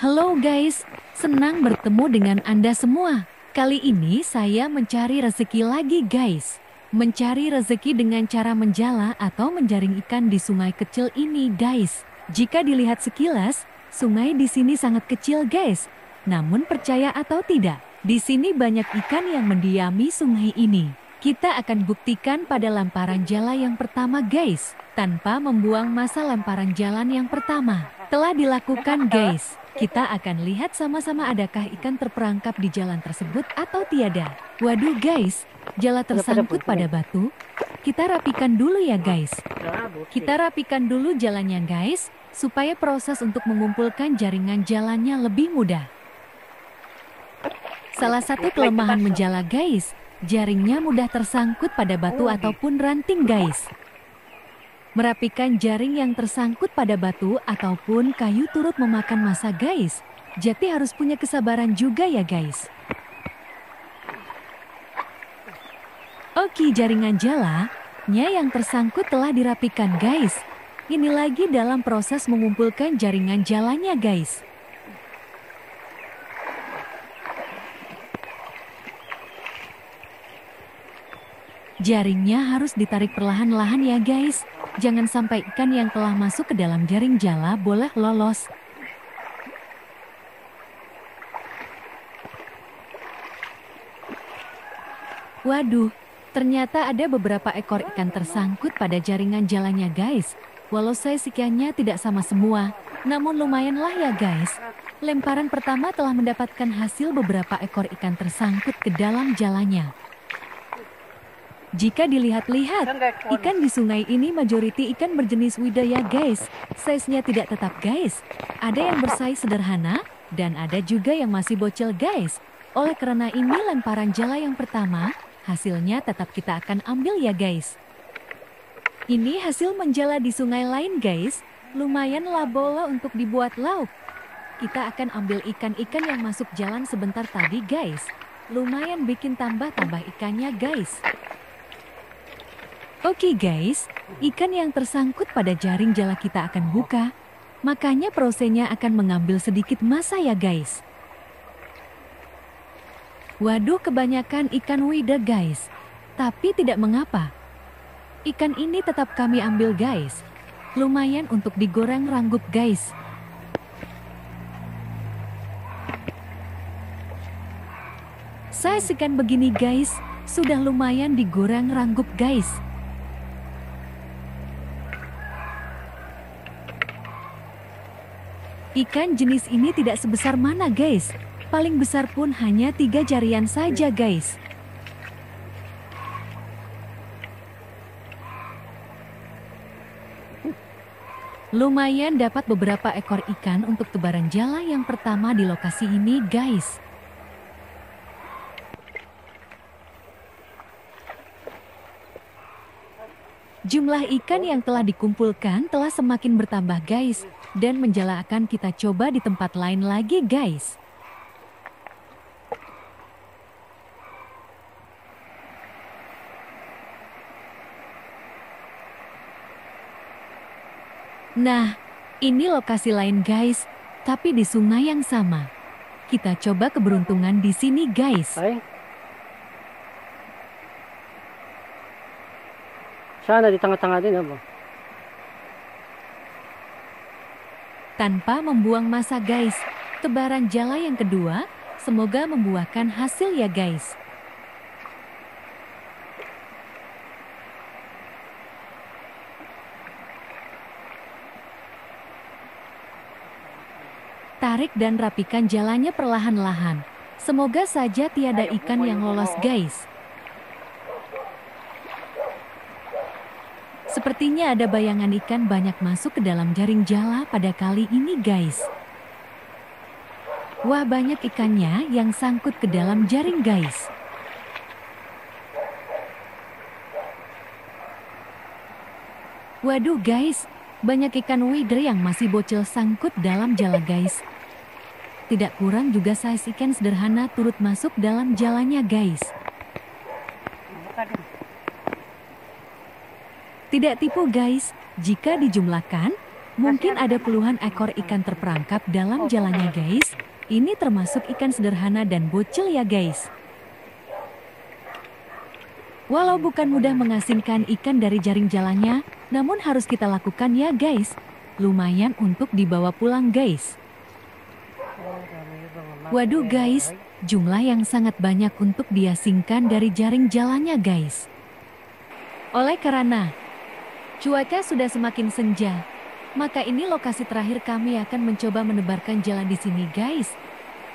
Halo guys, senang bertemu dengan Anda semua. Kali ini saya mencari rezeki lagi guys. Mencari rezeki dengan cara menjala atau menjaring ikan di sungai kecil ini guys. Jika dilihat sekilas, sungai di sini sangat kecil guys. Namun percaya atau tidak, di sini banyak ikan yang mendiami sungai ini. Kita akan buktikan pada lemparan jala yang pertama guys. Tanpa membuang masa lemparan jalan yang pertama telah dilakukan guys. Kita akan lihat sama-sama adakah ikan terperangkap di jalan tersebut atau tiada. Waduh guys, jala tersangkut pada batu. Kita rapikan dulu ya guys. Kita rapikan dulu jalannya guys, supaya proses untuk mengumpulkan jaringan jalannya lebih mudah. Salah satu kelemahan menjala guys, jaringnya mudah tersangkut pada batu ataupun ranting guys. Merapikan jaring yang tersangkut pada batu ataupun kayu turut memakan masa guys. Jadi harus punya kesabaran juga ya guys. Oke, jaringan jalanya yang tersangkut telah dirapikan guys. Ini lagi dalam proses mengumpulkan jaringan jalannya guys. Jaringnya harus ditarik perlahan-lahan ya guys. Jangan sampai ikan yang telah masuk ke dalam jaring jala boleh lolos. Waduh, ternyata ada beberapa ekor ikan tersangkut pada jaringan jalannya guys. Walau size ikannya tidak sama semua, namun lumayanlah ya guys. Lemparan pertama telah mendapatkan hasil beberapa ekor ikan tersangkut ke dalam jalannya. Jika dilihat-lihat, ikan di sungai ini majoriti ikan berjenis widaya guys. Size-nya tidak tetap guys. Ada yang bersize sederhana, dan ada juga yang masih bocil guys. Oleh karena ini lemparan jala yang pertama, hasilnya tetap kita akan ambil ya guys. Ini hasil menjala di sungai lain guys. Lumayan labola untuk dibuat lauk. Kita akan ambil ikan-ikan yang masuk jalan sebentar tadi guys. Lumayan bikin tambah-tambah ikannya guys. Oke guys, ikan yang tersangkut pada jaring jala kita akan buka. Makanya prosesnya akan mengambil sedikit masa ya guys. Waduh, kebanyakan ikan wida guys. Tapi tidak mengapa. Ikan ini tetap kami ambil guys. Lumayan untuk digoreng ranggup guys. Size ikan begini guys, sudah lumayan digoreng ranggup guys. Ikan jenis ini tidak sebesar mana guys. Paling besar pun hanya 3 jarian saja guys. Lumayan dapat beberapa ekor ikan untuk tebaran jala yang pertama di lokasi ini guys. Jumlah ikan yang telah dikumpulkan telah semakin bertambah guys, dan menjala akan kita coba di tempat lain lagi guys. Nah, ini lokasi lain guys, tapi di sungai yang sama. Kita coba keberuntungan di sini guys. Sana di tengah-tengah din apa? Tanpa membuang masa guys, tebaran jala yang kedua, semoga membuahkan hasil ya guys. Tarik dan rapikan jalannya perlahan-lahan. Semoga saja tiada ikan yang lolos guys. Sepertinya ada bayangan ikan banyak masuk ke dalam jaring jala pada kali ini guys. Wah, banyak ikannya yang sangkut ke dalam jaring guys. Waduh guys, banyak ikan wider yang masih bocil sangkut dalam jala guys. Tidak kurang juga size ikan sederhana turut masuk dalam jalannya guys. Tidak tipu guys, jika dijumlahkan, Mungkin ada puluhan ekor ikan terperangkap dalam jalannya guys. Ini termasuk ikan sederhana dan bocil ya guys. Walau bukan mudah mengasingkan ikan dari jaring jalannya, namun harus kita lakukan ya guys. Lumayan untuk dibawa pulang guys. Waduh guys, jumlah yang sangat banyak untuk diasingkan dari jaring jalannya guys. Oleh karena cuaca sudah semakin senja, maka ini lokasi terakhir kami akan mencoba menebarkan jalan di sini guys.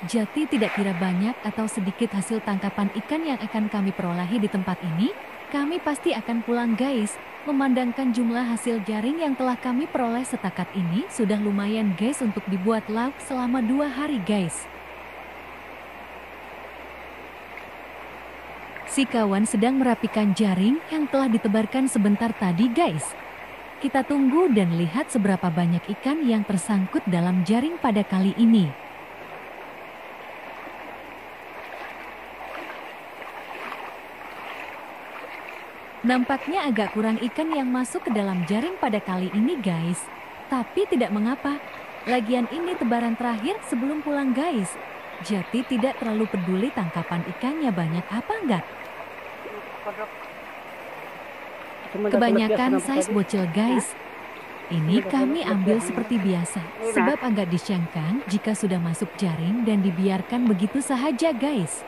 Jadi tidak kira banyak atau sedikit hasil tangkapan ikan yang akan kami perolehi di tempat ini, kami pasti akan pulang guys. Memandangkan jumlah hasil jaring yang telah kami peroleh setakat ini sudah lumayan guys untuk dibuat lauk selama 2 hari guys. Si kawan sedang merapikan jaring yang telah ditebarkan sebentar tadi guys. Kita tunggu dan lihat seberapa banyak ikan yang tersangkut dalam jaring pada kali ini. Nampaknya agak kurang ikan yang masuk ke dalam jaring pada kali ini guys. Tapi tidak mengapa. Lagian ini tebaran terakhir sebelum pulang guys. Jadi tidak terlalu peduli tangkapan ikannya banyak apa enggak. Kebanyakan size bocil guys. Ini kami ambil seperti biasa. Sebab agak disayangkan jika sudah masuk jaring dan dibiarkan begitu saja guys.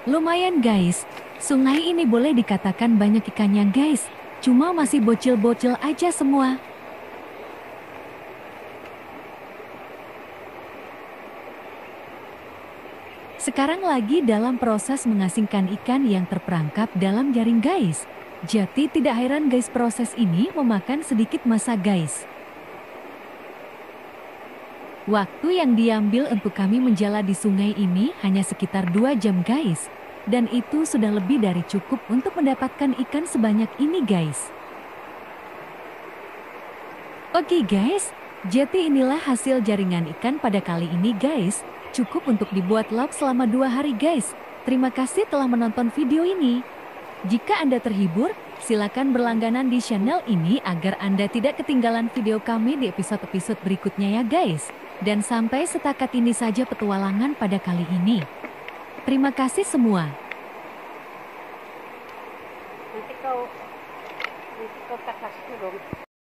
Lumayan guys, sungai ini boleh dikatakan banyak ikannya guys, cuma masih bocil-bocil aja semua. Sekarang lagi dalam proses mengasingkan ikan yang terperangkap dalam jaring guys. Jadi tidak heran guys proses ini memakan sedikit masa guys. Waktu yang diambil untuk kami menjala di sungai ini hanya sekitar 2 jam guys. Dan itu sudah lebih dari cukup untuk mendapatkan ikan sebanyak ini guys. Oke guys, jadi inilah hasil jaringan ikan pada kali ini guys. Cukup untuk dibuat lauk selama 2 hari guys. Terima kasih telah menonton video ini. Jika Anda terhibur, silakan berlangganan di channel ini agar Anda tidak ketinggalan video kami di episode-episode berikutnya ya guys. Dan sampai setakat ini saja petualangan pada kali ini. Terima kasih semua. Nanti kau takas dulu.